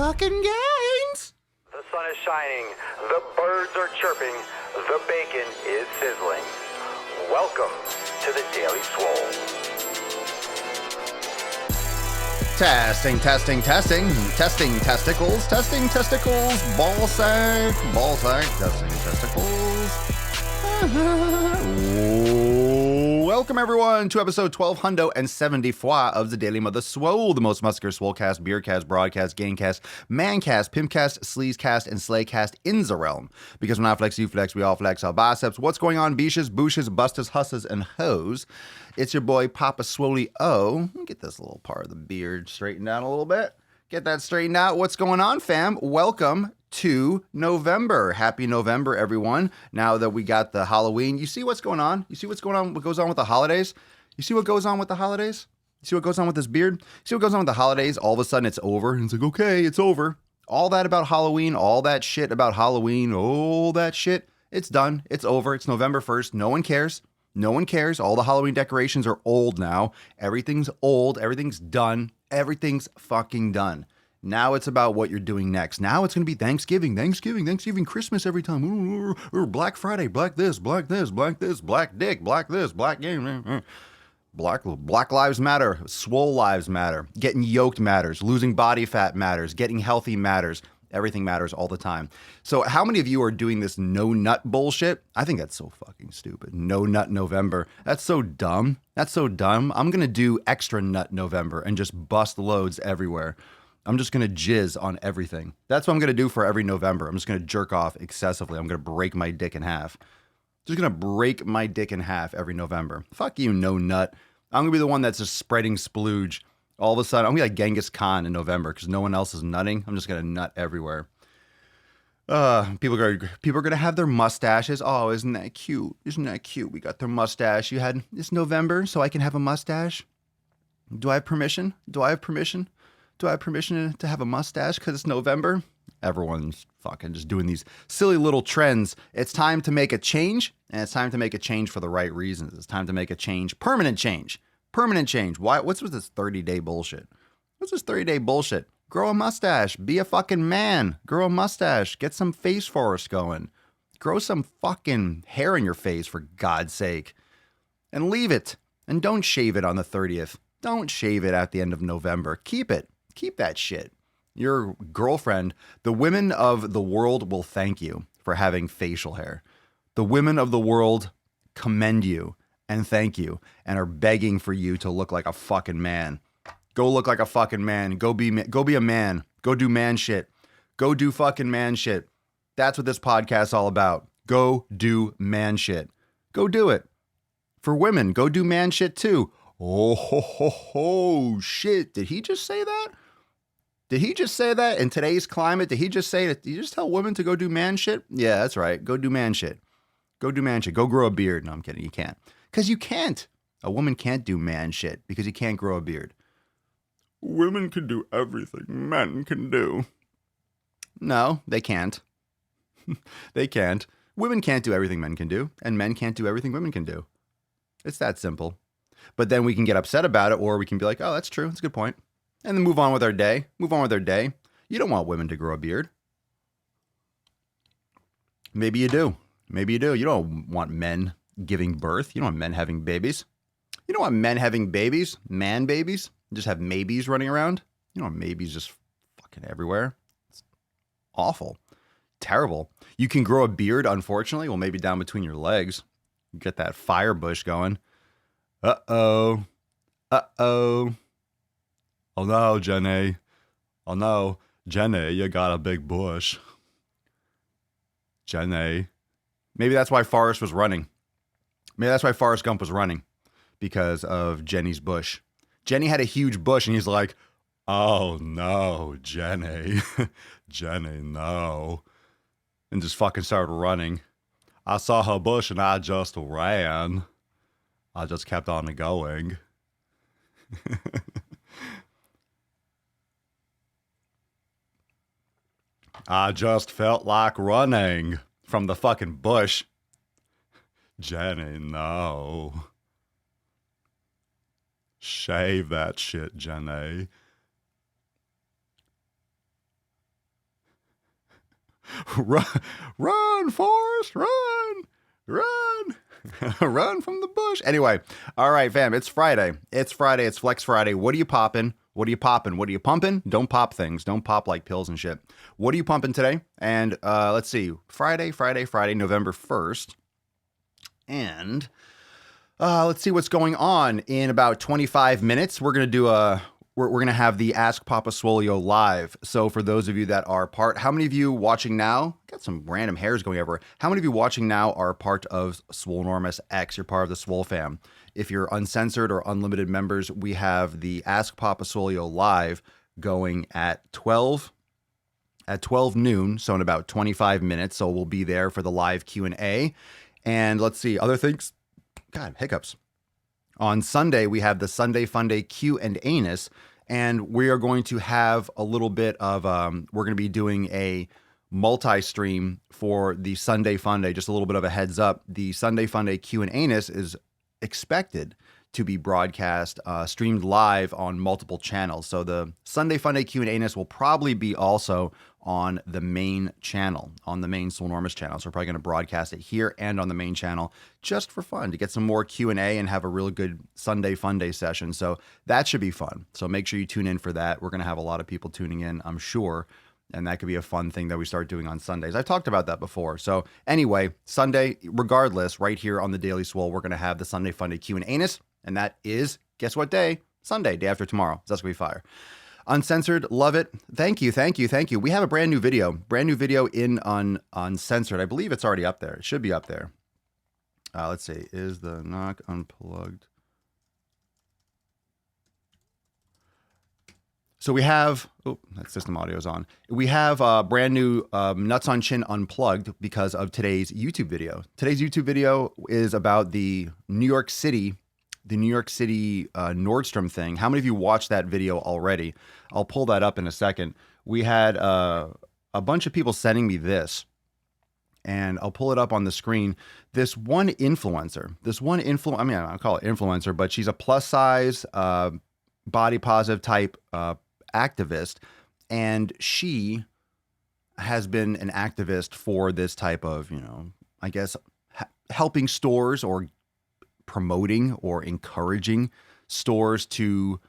fucking gains. The sun is shining, the birds are chirping, the bacon is sizzling. Welcome to the Daily Swole. Testing testicles, testing testicles, ball sack, testing testicles. Welcome everyone to episode 1274 of the Daily Mother Swole, the most muscular swolecast, beercast, broadcast, gaincast, mancast, pimpcast, sleazecast, and slaycast in the realm. Because when I flex, you flex, we all flex our biceps. What's going on, beaches, booshes, busters, husses, and hoes? It's your boy Papa Swoley O. Let me get this little part of the beard straightened out a little bit. Get that straightened out. What's going on, fam? Welcome to November. Happy November, everyone. Now that we got the Halloween, you see what's going on? You see what's going on? What goes on with the holidays? You see what goes on with the holidays? You see what goes on with this beard? You see what goes on with the holidays? All of a sudden it's over. And it's like, okay, it's over. All that about Halloween, all that shit about Halloween, all that shit, it's done. It's over. It's November 1st. No one cares. No one cares. All the Halloween decorations are old now. Everything's old. Everything's done. Everything's fucking done. Now it's about what you're doing next. Now it's going to be Thanksgiving, Christmas every time. Black Friday, black this, black this, black this, black dick, black this, black game. Black lives matter. Swole lives matter. Getting yoked matters. Losing body fat matters. Getting healthy matters. Everything matters all the time. So how many of you are doing this no nut bullshit? I think that's so fucking stupid. No nut November. That's so dumb. That's so dumb. I'm going to do extra nut November and just bust loads everywhere. I'm just going to jizz on everything. That's what I'm going to do for every November. I'm just going to jerk off excessively. I'm going to break my dick in half. Just going to break my dick in half every November. Fuck you, no nut. I'm going to be the one that's just spreading splooge. All of a sudden, I'm going to be like Genghis Khan in November because no one else is nutting. I'm just going to nut everywhere. People are going to have their mustaches. Oh, isn't that cute? Isn't that cute? We got their mustache. It's November, so I can have a mustache. Do I have permission? Do I have permission to have a mustache because it's November? Everyone's fucking just doing these silly little trends. It's time to make a change, and it's time to make a change for the right reasons. It's time to make a change, permanent change. Permanent change. Why? What's with this 30-day bullshit? What's this 30-day bullshit? Grow a mustache. Be a fucking man. Grow a mustache. Get some face forest going. Grow some fucking hair in your face, for God's sake. And leave it. And don't shave it on the 30th. Don't shave it at the end of November. Keep it. Keep that shit. Your girlfriend, the women of the world will thank you for having facial hair. The women of the world commend you and thank you and are begging for you to look like a fucking man. Go look like a fucking man. Go be a man. Go do man shit. Go do fucking man shit. That's what this podcast's all about. Go do man shit. Go do it. For women, go do man shit too. Oh, ho, ho, ho, shit. Did he just say that? Did he just say that in today's climate? Did he just say that? Did you just tell women to go do man shit? Yeah, that's right. Go do man shit. Go do man shit. Go grow a beard. No, I'm kidding. You can't. Because you can't. A woman can't do man shit because you can't grow a beard. Women can do everything men can do. No, they can't. They can't. Women can't do everything men can do, and men can't do everything women can do. It's that simple. But then we can get upset about it, or we can be like, oh, that's true. That's a good point. And then move on with our day. Move on with our day. You don't want women to grow a beard. Maybe you do. Maybe you do. You don't want men giving birth. You don't want men having babies. You don't want men having babies, man babies. Just have maybes running around. You don't want maybes just fucking everywhere. It's awful. Terrible. You can grow a beard, unfortunately. Well, maybe down between your legs. You get that fire bush going. Uh-oh. Uh-oh. Oh no, Jenny. Oh no. Jenny, you got a big bush. Jenny. Maybe that's why Forrest was running. Maybe that's why Forrest Gump was running. Because of Jenny's bush. Jenny had a huge bush and he's like, oh no, Jenny. Jenny, no. And just fucking started running. I saw her bush and I just ran. I just kept on going. I just felt like running from the fucking bush. Jenny, no. Shave that shit, Jenny. Run, run, Forrest, run, run, run from the bush. Anyway, all right, fam, it's Friday. It's Friday. It's Flex Friday. What are you popping? What are you popping? What are you pumping? Don't pop things. Don't pop like pills and shit. What are you pumping today? And let's see, Friday, November 1st. And let's see what's going on in about 25 minutes. We're going to do we're going to have the Ask Papa Swolio live. So for those of you that are how many of you watching now, got some random hairs going over. How many of you watching now are part of Swolenormous X? You're part of the Swole fam. If you're uncensored or unlimited members, we have the Ask Papa Swolio live going at 12 noon. So in about 25 minutes. So we'll be there for the live Q&A. And let's see, other things. God, hiccups. On Sunday, we have the Sunday Funday Q and Anus, and we are going to have a little bit of, we're going to be doing a multi-stream for the Sunday Funday, just a little bit of a heads up. The Sunday Funday Q and Anus is expected to be broadcast, streamed live on multiple channels. So the Sunday Funday Q and Anus will probably be also on the main channel, on the main Swolenormous channel. So we're probably going to broadcast it here and on the main channel just for fun, to get some more Q&A and have a really good Sunday Funday session. So that should be fun. So make sure you tune in for that. We're going to have a lot of people tuning in, I'm sure. And that could be a fun thing that we start doing on Sundays. I've talked about that before. So anyway, Sunday, regardless, right here on the Daily Swole, we're going to have the Sunday Funday Q and Anus. And that is, guess what day? Sunday, day after tomorrow. So that's going to be fire. Uncensored, love it. Thank you. We have a brand new video in on Uncensored. I believe it's already up there. It should be up there. Let's see. Is the knock unplugged? So we have, that system audio is on. We have a brand new Nuts on Chin Unplugged because of today's YouTube video. Today's YouTube video is about the New York City Nordstrom thing. How many of you watched that video already? I'll pull that up in a second. We had a bunch of people sending me this, and I'll pull it up on the screen. This one influencer, I mean, I'll call it influencer, but she's a plus size, body positive type activist, and she has been an activist for this type of, I guess, helping stores or promoting or encouraging stores to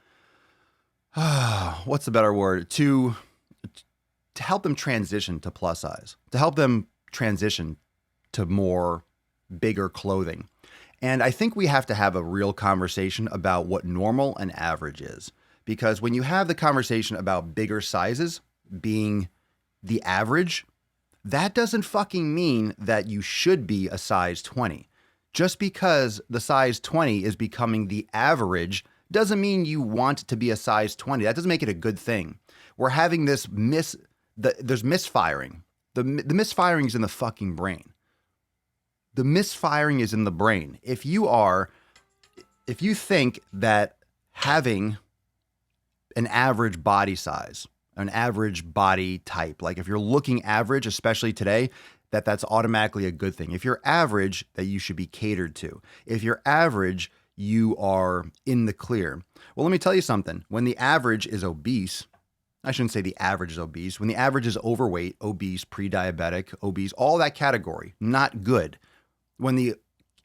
what's the better word, to help them transition to plus size, to help them transition to more bigger clothing. And I think we have to have a real conversation about what normal and average is, because when you have the conversation about bigger sizes being the average, that doesn't fucking mean that you should be a size 20. Just because the size 20 is becoming the average doesn't mean you want to be a size 20. That doesn't make it a good thing. We're having this there's misfiring. The misfiring is in the fucking brain. The misfiring is in the brain. If you think that having an average body size, an average body type, like if you're looking average, especially today, that's automatically a good thing. If you're average, that you should be catered to. If you're average, you are in the clear. Well, let me tell you something. When the average is obese, I shouldn't say the average is obese. When the average is overweight, obese, pre-diabetic, obese, all that category, not good. When the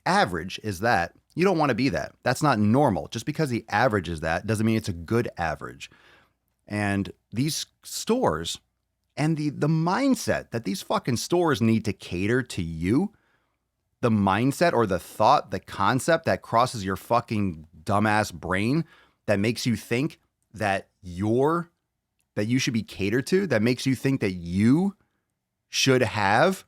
average is that, you don't want to be that. That's not normal. Just because the average is that doesn't mean it's a good average. And these stores and the mindset that these fucking stores need to cater to you, the mindset or the thought, the concept that crosses your fucking dumbass brain that makes you think that you should be catered to, that makes you think that you should have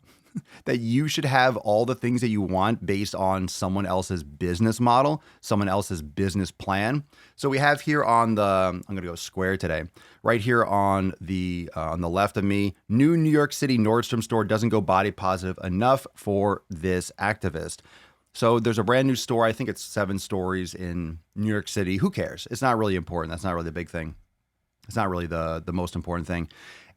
all the things that you want based on someone else's business model, someone else's business plan. So we have here on I'm going to go square today, right here on the left of me, new New York City Nordstrom store doesn't go body positive enough for this activist. So there's a brand new store. I think it's 7 stories in New York City. Who cares? It's not really important. That's not really the big thing. It's not really the most important thing.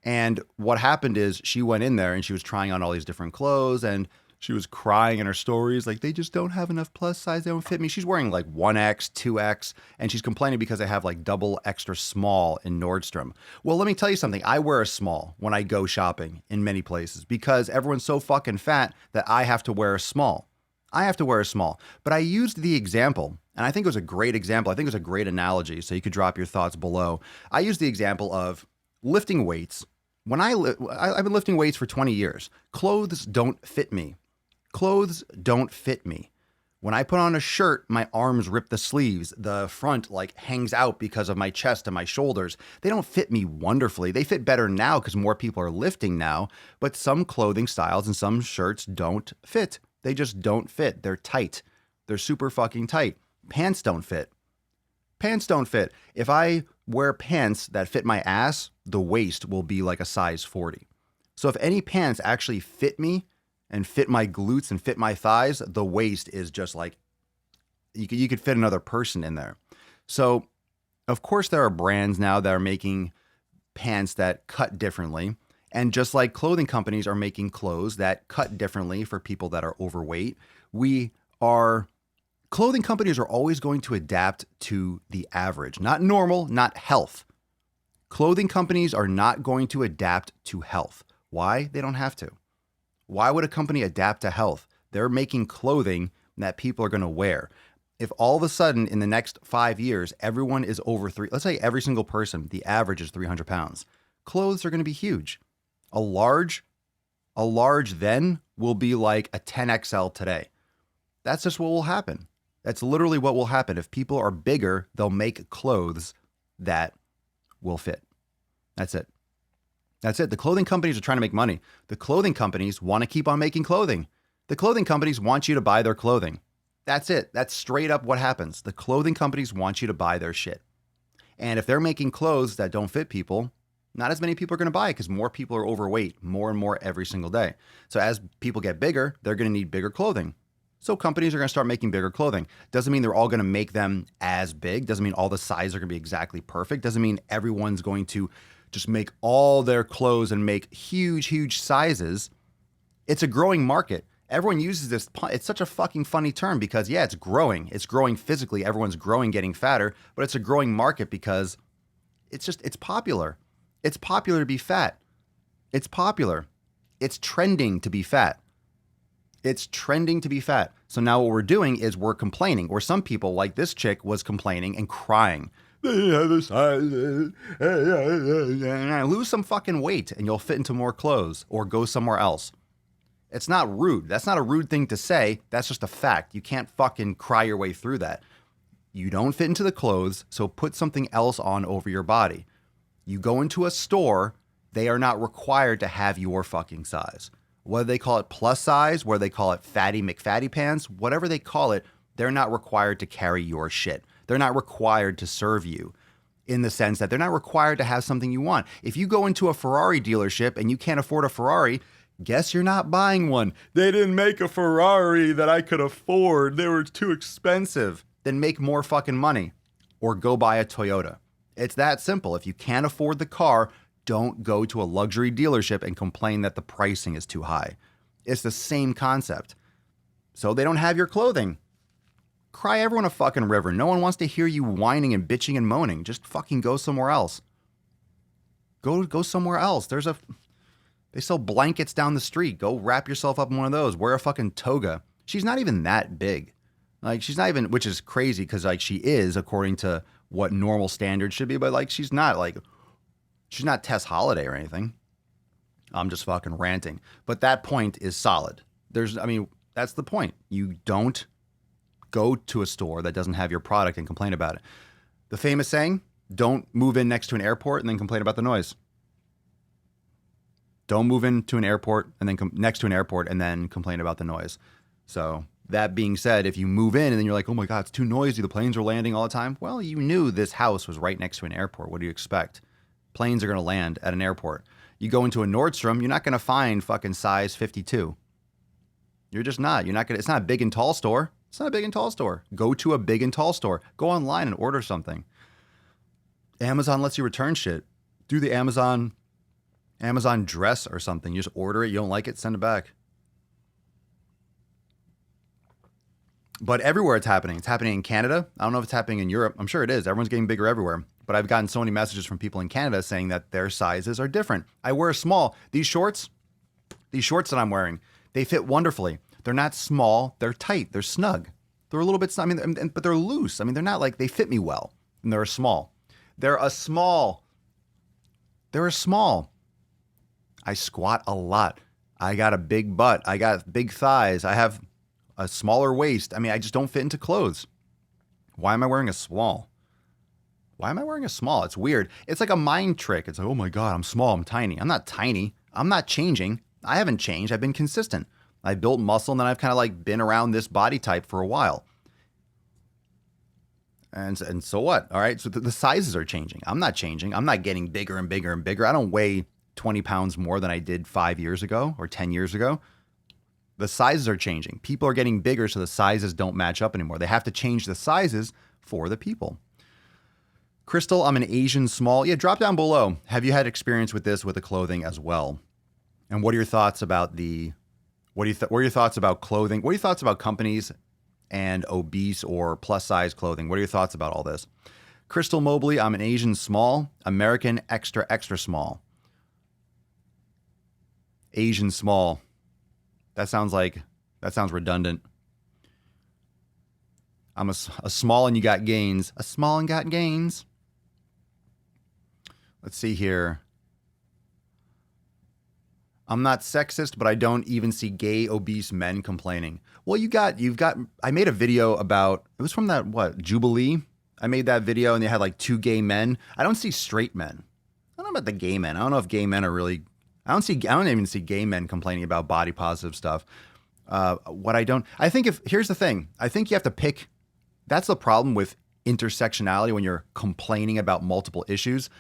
And what happened is she went in there and she was trying on all these different clothes, and She was crying in her stories, like, they just don't have enough plus size. They don't fit me. She's wearing like 1X, 2X, and she's complaining because they have like double extra small in Nordstrom. Well, let me tell you something. I wear a small when I go shopping in many places because everyone's so fucking fat that I have to wear a small. I have to wear a small. But I used the example, and I think it was a great example. I think it was a great analogy, so you could drop your thoughts below. I used the example of lifting weights. When I've been lifting weights for 20 years. Clothes don't fit me. Clothes don't fit me. When I put on a shirt, my arms rip the sleeves. The front like hangs out because of my chest and my shoulders. They don't fit me wonderfully. They fit better now because more people are lifting now. But some clothing styles and some shirts don't fit. They just don't fit. They're tight. They're super fucking tight. Pants don't fit. Pants don't fit. If I wear pants that fit my ass, the waist will be like a size 40. So if any pants actually fit me, and fit my glutes and fit my thighs, the waist is just like, you could fit another person in there. So, of course, there are brands now that are making pants that cut differently. And just like clothing companies are making clothes that cut differently for people that are overweight, clothing companies are always going to adapt to the average, not normal, not health. Clothing companies are not going to adapt to health. Why? They don't have to. Why would a company adapt to health? They're making clothing that people are going to wear. If all of a sudden in the next 5 years, everyone is over let's say every single person, the average is 300 pounds, clothes are going to be huge. A large then will be like a 10XL today. That's just what will happen. That's literally what will happen. If people are bigger, they'll make clothes that will fit. That's it. That's it. The clothing companies are trying to make money. The clothing companies want to keep on making clothing. The clothing companies want you to buy their clothing. That's it. That's straight up what happens. The clothing companies want you to buy their shit. And if they're making clothes that don't fit people, not as many people are going to buy it because more people are overweight, more and more every single day. So as people get bigger, they're going to need bigger clothing. So companies are going to start making bigger clothing. Doesn't mean they're all going to make them as big. Doesn't mean all the sizes are going to be exactly perfect. Doesn't mean everyone's going to just make all their clothes and make huge, huge sizes. It's a growing market. Everyone uses this. It's such a fucking funny term because, yeah, it's growing. It's growing physically. Everyone's growing, getting fatter, but it's a growing market because it's popular. It's popular to be fat. It's popular. It's trending to be fat. It's trending to be fat. So now what we're doing is we're complaining, or some people like this chick was complaining and crying. Lose some fucking weight and you'll fit into more clothes or go somewhere else. It's not rude. That's not a rude thing to say. That's just a fact. You can't fucking cry your way through that. You don't fit into the clothes, so put something else on over your body. You go into a store, they are not required to have your fucking size. Whether they call it plus size, whether they call it fatty McFatty pants, whatever they call it, they're not required to carry your shit. They're not required to serve you in the sense that they're not required to have something you want. If you go into a Ferrari dealership and you can't afford a Ferrari, guess you're not buying one. They didn't make a Ferrari that I could afford. They were too expensive. Then make more fucking money or go buy a Toyota. It's that simple. If you can't afford the car, don't go to a luxury dealership and complain that the pricing is too high. It's the same concept. So they don't have your clothing. Cry everyone a fucking river. No one wants to hear you whining and bitching and moaning. Just fucking go somewhere else. Go somewhere else. They sell blankets down the street. Go wrap yourself up in one of those. Wear a fucking toga. She's not even that big. Like, she's not even, which is crazy because like she is according to what normal standards should be, but like she's not Tess Holiday or anything. I'm just fucking ranting. But that point is solid. That's the point. You don't go to a store that doesn't have your product and complain about it. The famous saying, don't move in next to an airport and then complain about the noise. Don't move into an airport and then next to an airport and then complain about the noise. So that being said, if you move in and then you're like, oh my God, it's too noisy. The planes are landing all the time. Well, you knew this house was right next to an airport. What do you expect? Planes are going to land at an airport. You go into a Nordstrom, you're not going to find fucking size 52. You're just not. It's not a big and tall store. It's not a big and tall store. Go to a big and tall store. Go online and order something. Amazon lets you return shit. Do the Amazon dress or something. You just order it. You don't like it, send it back. But everywhere it's happening. It's happening in Canada. I don't know if it's happening in Europe. I'm sure it is. Everyone's getting bigger everywhere. But I've gotten so many messages from people in Canada saying that their sizes are different. I wear a small. These shorts that I'm wearing, they fit wonderfully. They're not small. They're tight. They're snug. They're a little bit, but they're loose. I mean, they're not like, they fit me well. And they're a small. They're a small. I squat a lot. I got a big butt. I got big thighs. I have a smaller waist. I mean, I just don't fit into clothes. Why am I wearing a small? It's weird. It's like a mind trick. It's like, oh my God, I'm small. I'm tiny. I'm not tiny. I'm not changing. I haven't changed. I've been consistent. I built muscle and then I've kind of like been around this body type for a while. And so what? All right. So the sizes are changing. I'm not changing. I'm not getting bigger and bigger and bigger. I don't weigh 20 pounds more than I did 5 years ago or 10 years ago. The sizes are changing. People are getting bigger, so the sizes don't match up anymore. They have to change the sizes for the people. Crystal, I'm an Asian small. Yeah, drop down below. Have you had experience with this with the clothing as well? And what are your thoughts about what are your thoughts about clothing? What are your thoughts about companies and obese or plus size clothing? What are your thoughts about all this? Crystal Mobley, I'm an Asian small, American extra, extra small. Asian small. That sounds redundant. I'm a small and you got gains. A small and got gains. Let's see here. I'm not sexist, but I don't even see gay obese men complaining. Well, I made a video about, it was from that, Jubilee? I made that video and they had like 2 gay men. I don't see straight men. I don't know about the gay men. I don't know if gay men are really, I don't even see gay men complaining about body positive stuff. Here's the thing. I think you have to pick, that's the problem with intersectionality when you're complaining about multiple issues.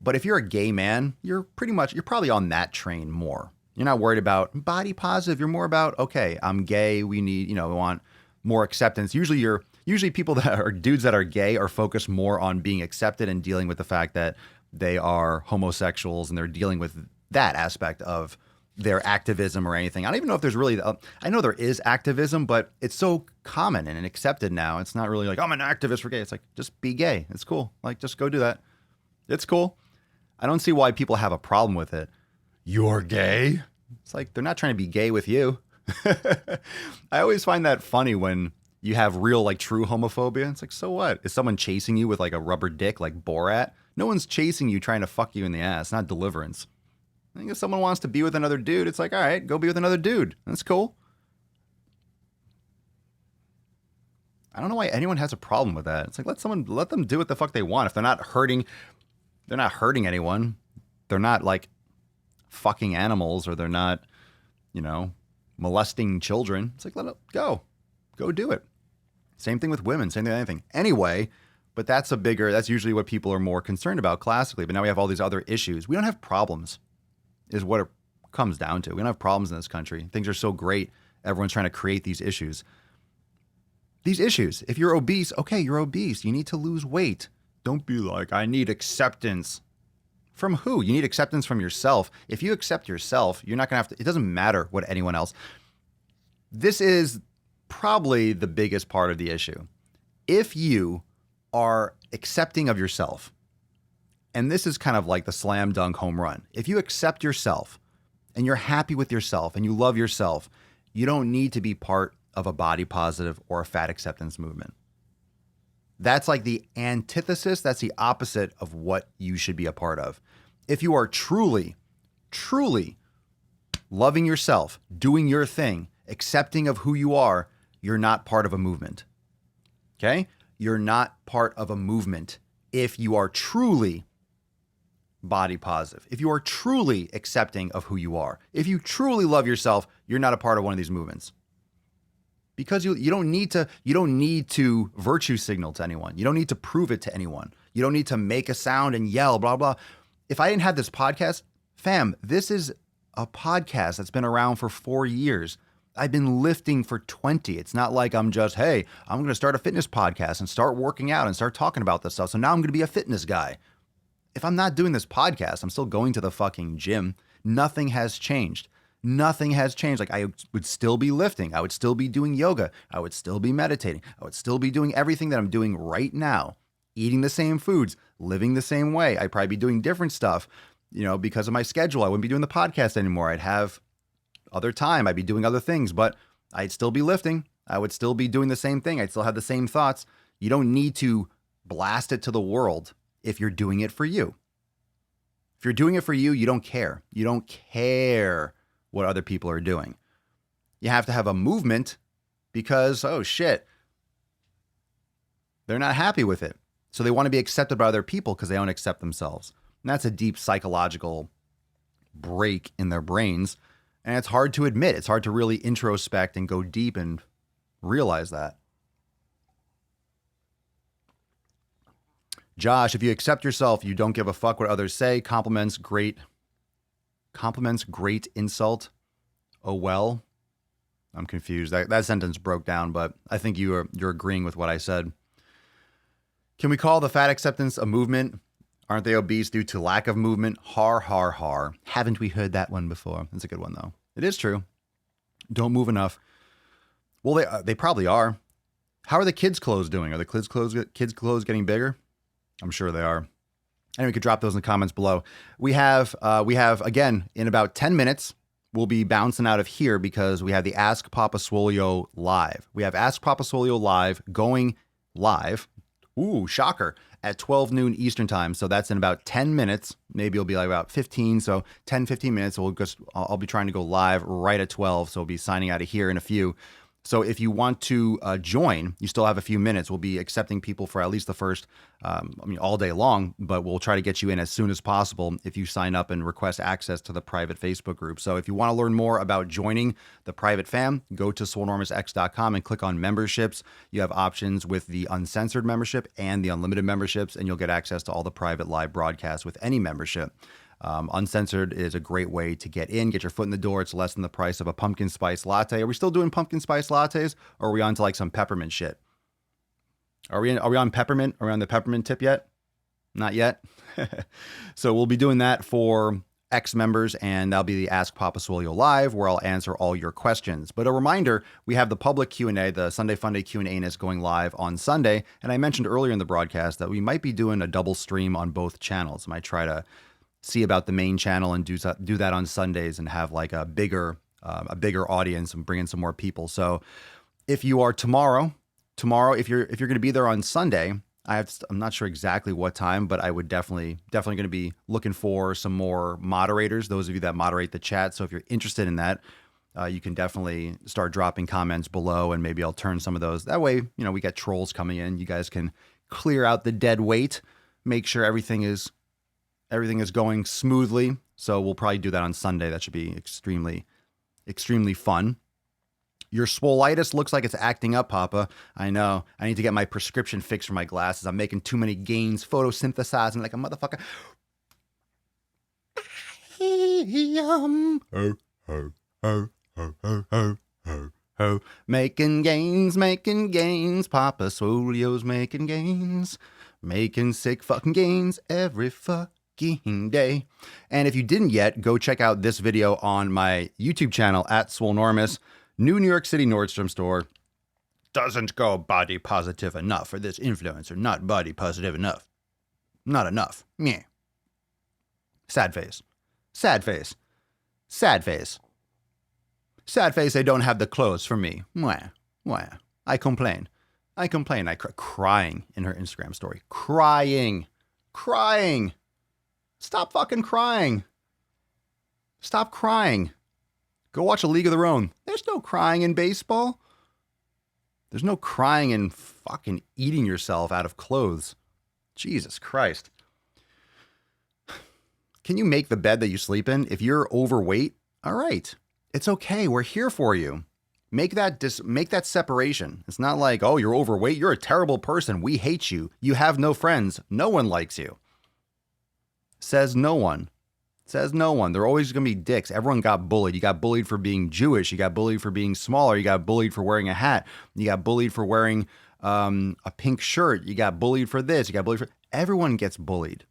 But if you're a gay man, you're probably on that train more. You're not worried about body positive. You're more about, okay, I'm gay. We want more acceptance. Usually people that are dudes that are gay are focused more on being accepted and dealing with the fact that they are homosexuals and they're dealing with that aspect of their activism or anything. I don't even know if there's really, I know there is activism, but it's so common and accepted now. It's not really like, I'm an activist for gay. It's like, just be gay. It's cool. Like, just go do that. It's cool. I don't see why people have a problem with it. You're gay? It's like, they're not trying to be gay with you. I always find that funny when you have real, like, true homophobia. It's like, so what? Is someone chasing you with, like, a rubber dick like Borat? No one's chasing you trying to fuck you in the ass. Not Deliverance. I think if someone wants to be with another dude, it's like, all right, go be with another dude. That's cool. I don't know why anyone has a problem with that. It's like, let them do what the fuck they want. If they're not hurting anyone. They're not like fucking animals or they're not, molesting children. It's like, let it go. Go do it. Same thing with women, same thing with anything. Anyway, but that's usually what people are more concerned about classically. But now we have all these other issues. We don't have problems, is what it comes down to. We don't have problems in this country. Things are so great. Everyone's trying to create these issues. These issues. If you're obese, okay, you're obese. You need to lose weight. Don't be like, I need acceptance. From who? You need acceptance from yourself. If you accept yourself, you're not going to have to, it doesn't matter what anyone else. This is probably the biggest part of the issue. If you are accepting of yourself, and this is kind of like the slam dunk home run. If you accept yourself and you're happy with yourself and you love yourself, you don't need to be part of a body positive or a fat acceptance movement. That's like the antithesis. That's the opposite of what you should be a part of. If you are truly, truly loving yourself, doing your thing, accepting of who you are, you're not part of a movement. Okay? You're not part of a movement if you are truly body positive. If you are truly accepting of who you are, if you truly love yourself, you're not a part of one of these movements. Because you don't need to virtue signal to anyone. You don't need to prove it to anyone. You don't need to make a sound and yell, blah, blah. If I didn't have this podcast, fam, this is a podcast that's been around for 4 years. I've been lifting for 20. It's not like I'm just, hey, I'm going to start a fitness podcast and start working out and start talking about this stuff. So now I'm going to be a fitness guy. If I'm not doing this podcast, I'm still going to the fucking gym. Nothing has changed. Nothing has changed. Like, I would still be lifting. I would still be doing yoga. I would still be meditating. I would still be doing everything that I'm doing right now, eating the same foods, living the same way. I'd probably be doing different stuff, because of my schedule. I wouldn't be doing the podcast anymore. I'd have other time. I'd be doing other things, but I'd still be lifting. I would still be doing the same thing. I'd still have the same thoughts. You don't need to blast it to the world if you're doing it for you. If you're doing it for you, you don't care. You don't care what other people are doing. You have to have a movement because, oh shit, they're not happy with it. So they want to be accepted by other people because they don't accept themselves. And that's a deep psychological break in their brains. And it's hard to admit. It's hard to really introspect and go deep and realize that. Josh, if you accept yourself, you don't give a fuck what others say. Compliments, great insult. Oh, well. I'm confused. That sentence broke down, but I think you're agreeing with what I said. Can we call the fat acceptance a movement? Aren't they obese due to lack of movement? Har, har, har. Haven't we heard that one before? That's a good one, though. It is true. Don't move enough. Well, they probably are. How are the kids' clothes doing? Are the kids' clothes getting bigger? I'm sure they are. And we could drop those in the comments below. We have again, in about 10 minutes, we'll be bouncing out of here because we have the Ask Papa Swolio live. We have Ask Papa Swolio live going live. Ooh, shocker. At 12 noon Eastern time. So that's in about 10 minutes. Maybe it'll be like about 15. So 10, 15 minutes. I'll be trying to go live right at 12. So we'll be signing out of here in a few. So if you want to join, you still have a few minutes. We'll be accepting people for at least the first, all day long, but we'll try to get you in as soon as possible if you sign up and request access to the private Facebook group. So if you want to learn more about joining the private fam, go to swolenormousx.com and click on memberships. You have options with the uncensored membership and the unlimited memberships, and you'll get access to all the private live broadcasts with any membership. Uncensored is a great way to get in, get your foot in the door. It's less than the price of a pumpkin spice latte. Are we still doing pumpkin spice lattes, or are we on to like some peppermint shit? Are we on peppermint? Are we on the peppermint tip yet? Not yet. So we'll be doing that for X members, and that'll be the Ask Papa Swolio live, where I'll answer all your questions. But a reminder, we have the public Q&A, the Sunday Funday Q&A is going live on Sunday. And I mentioned earlier in the broadcast that we might be doing a double stream on both channels. I might try to see about the main channel and do that on Sundays and have like a bigger audience and bring in some more people. So if you are tomorrow, if you're going to be there on Sunday, I'm not sure exactly what time, but I would definitely going to be looking for some more moderators, those of you that moderate the chat. So if you're interested in that, you can definitely start dropping comments below, and maybe I'll turn some of those. That way, we get trolls coming in. You guys can clear out the dead weight, make sure everything is going smoothly. So we'll probably do that on Sunday. That should be extremely, extremely fun. Your swolitis looks like it's acting up, Papa. I know. I need to get my prescription fixed for my glasses. I'm making too many gains, photosynthesizing like a motherfucker. Making gains. Papa Swolio's making gains. Making sick fucking gains every fucking day. And if you didn't yet, go check out this video on my YouTube channel at Swolenormous. New York City Nordstrom store doesn't go body positive enough for this influencer. Not body positive enough. Not enough. Meh. Sad face. Sad face. Sad face. Sad face, they don't have the clothes for me. Mwah. Mwah. I complain. I crying in her Instagram story. Crying. Stop fucking crying. Stop crying. Go watch A League of Their Own. There's no crying in baseball. There's no crying in fucking eating yourself out of clothes. Jesus Christ. Can you make the bed that you sleep in? If you're overweight, all right. It's okay. We're here for you. Make that separation. It's not like, oh, you're overweight. You're a terrible person. We hate you. You have no friends. No one likes you. Says no one. They're always going to be dicks. Everyone got bullied. You got bullied for being Jewish. You got bullied for being smaller. You got bullied for wearing a hat. You got bullied for wearing a pink shirt. You got bullied for this. You got bullied for... Everyone gets bullied.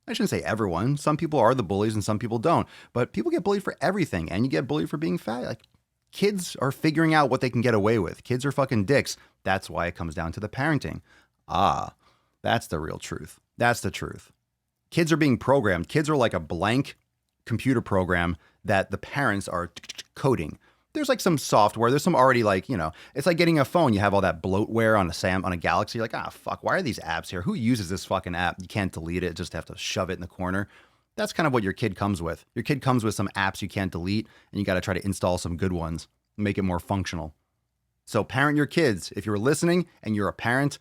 I shouldn't say everyone. Some people are the bullies and some people don't. But people get bullied for everything, and you get bullied for being fat. Like, kids are figuring out what they can get away with. Kids are fucking dicks. That's why it comes down to the parenting. Ah, that's the real truth. That's the truth. Kids are being programmed. Kids are like a blank computer program that the parents are coding. There's like some software. There's some already like, it's like getting a phone. You have all that bloatware on a Galaxy. You're like, fuck, why are these apps here? Who uses this fucking app? You can't delete it. Just have to shove it in the corner. That's kind of what your kid comes with. Your kid comes with some apps you can't delete, and you got to try to install some good ones, make it more functional. So parent your kids. If you're listening and you're a parent,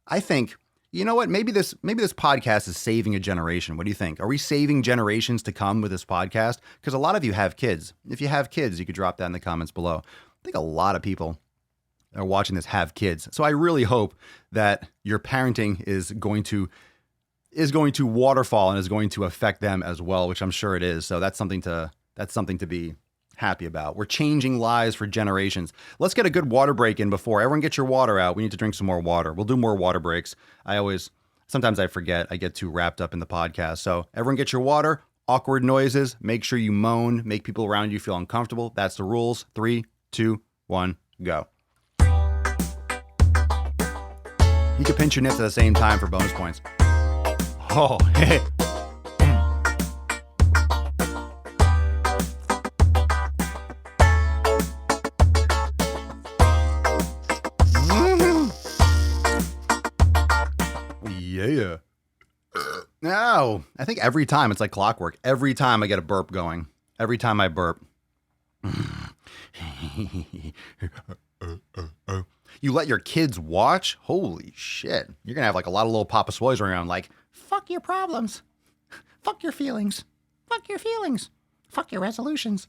I think, you know what? Maybe this podcast is saving a generation. What do you think? Are we saving generations to come with this podcast? Because a lot of you have kids. If you have kids, you could drop that in the comments below. I think a lot of people that are watching this have kids. So I really hope that your parenting is going to waterfall and is going to affect them as well, which I'm sure it is. So that's something to be happy about. We're changing lives for generations. Let's get a good water break in before everyone gets your water out. We need to drink some more water. We'll do more water breaks. Sometimes I forget. I get too wrapped up in the podcast. So everyone get your water. Awkward noises. Make sure you moan. Make people around you feel uncomfortable. That's the rules. 3, 2, 1, go. You can pinch your nips at the same time for bonus points. Oh, hey. Yeah. No, I think every time it's like clockwork. Every time I get a burp going. Every time I burp. You let your kids watch? Holy shit. You're going to have like a lot of little Papa Swoles around like, fuck your problems. Fuck your feelings. Fuck your feelings. Fuck your resolutions.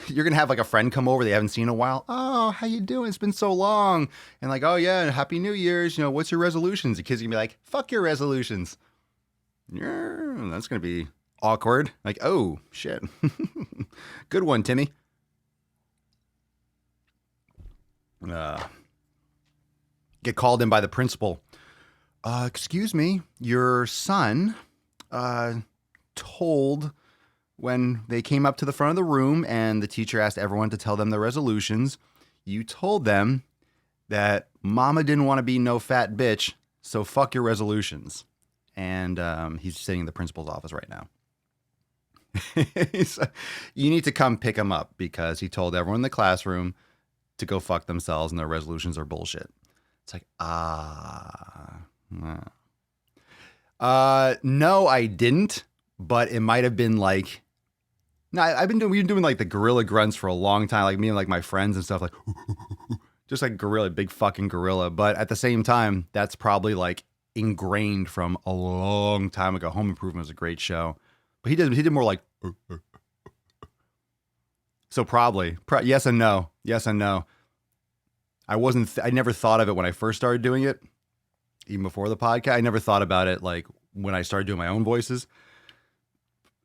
You're going to have like a friend come over they haven't seen in a while. Oh, how you doing? It's been so long. And like, oh yeah, Happy New Year's. What's your resolutions? The kids are going to be like, fuck your resolutions. Yeah, that's going to be awkward. Like, oh, shit. Good one, Timmy. Get called in by the principal. Excuse me, your son told when they came up to the front of the room and the teacher asked everyone to tell them their resolutions, you told them that mama didn't want to be no fat bitch, so fuck your resolutions. And he's sitting in the principal's office right now. You need to come pick him up because he told everyone in the classroom to go fuck themselves and their resolutions are bullshit. It's like, no, I didn't, but it might have been like, no, we've been doing like the gorilla grunts for a long time, like me and like my friends and stuff, like just like gorilla, big fucking gorilla. But at the same time, that's probably like ingrained from a long time ago. Home Improvement was a great show, but he did more like, so probably yes and no. I never thought of it when I first started doing it, even before the podcast. I never thought about it like when I started doing my own voices.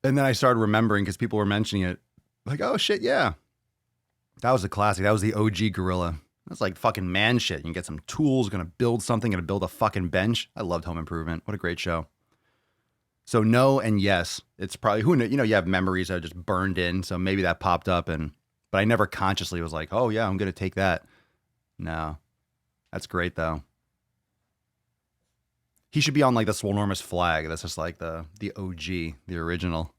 And then I started remembering because people were mentioning it. Like, oh shit, yeah. That was a classic. That was the OG gorilla. That's like fucking man shit. You can get some tools, gonna build something, gonna build a fucking bench. I loved Home Improvement. What a great show. So no and yes. It's probably, who knows, you have memories that are just burned in. So maybe that popped up but I never consciously was like, oh yeah, I'm gonna take that. No. That's great though. He should be on like the Swolenormous flag. That's just like the OG, the original.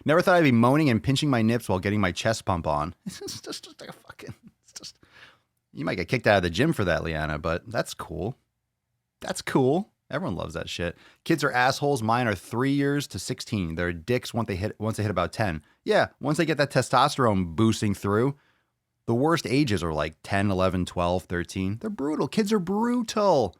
Never thought I'd be moaning and pinching my nips while getting my chest pump on. It's just like a fucking, you might get kicked out of the gym for that, Leanna, but that's cool. That's cool. Everyone loves that shit. Kids are assholes. Mine are 3 years to 16. They're dicks once they hit about 10. Yeah, once they get that testosterone boosting through. The worst ages are like 10, 11, 12, 13. They're brutal. Kids are brutal.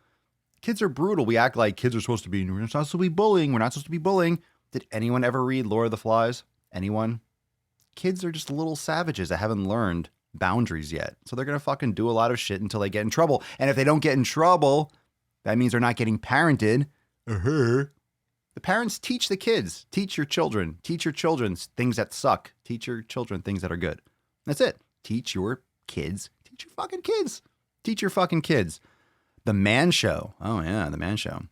Kids are brutal. We act like kids are supposed to be, we're not supposed to be bullying. We're not supposed to be bullying. Did anyone ever read Lord of the Flies? Anyone? Kids are just little savages that haven't learned boundaries yet. So they're going to fucking do a lot of shit until they get in trouble. And if they don't get in trouble, that means they're not getting parented. The parents teach the kids. Teach your children. Teach your children things that suck. Teach your children things that are good. That's it. Teach your kids. Teach your fucking kids. Teach your fucking kids. The Man Show. Oh, yeah, The Man Show.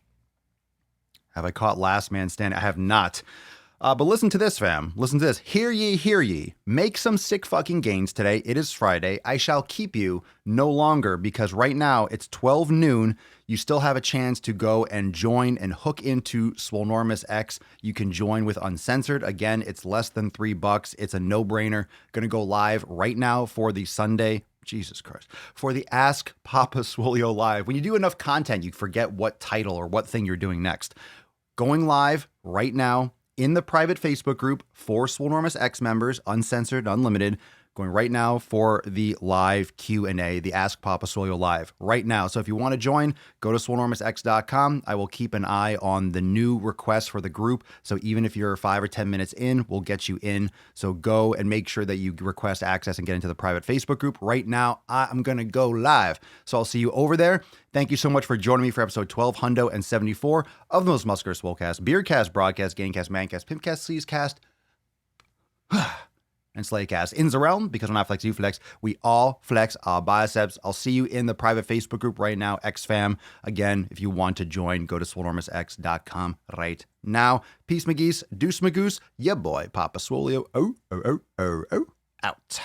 Have I caught last man standing? I have not. But listen to this, fam. Listen to this. Hear ye, hear ye. Make some sick fucking gains today. It is Friday. I shall keep you no longer because right now it's 12 noon. You still have a chance to go and join and hook into Swolenormous X. You can join with Uncensored. Again, it's less than $3. It's a no-brainer. Going to go live right now for the Sunday. Jesus Christ. For the Ask Papa Swolio Live. When you do enough content, you forget what title or what thing you're doing next. Going live right now in the private Facebook group for Swolenormous X members, Uncensored, Unlimited, going right now for the live Q&A, the Ask Papa Swolio Live right now. So if you want to join, go to swolenormousx.com. I will keep an eye on the new requests for the group. So even if you're 5 or 10 minutes in, we'll get you in. So go and make sure that you request access and get into the private Facebook group. Right now, I'm going to go live. So I'll see you over there. Thank you so much for joining me for episode 1274 of the Most Muscular Swolecast, Beercast, Broadcast, Gamecast, Mancast, Pimpcast, Sleazecast, and Slaycast. In the realm, because when I flex, you flex. We all flex our biceps. I'll see you in the private Facebook group right now, XFam. Again, if you want to join, go to swolenormousx.com right now. Peace, McGeese. Deuce, Magoose. Yeah, boy. Papa Swolio. Out.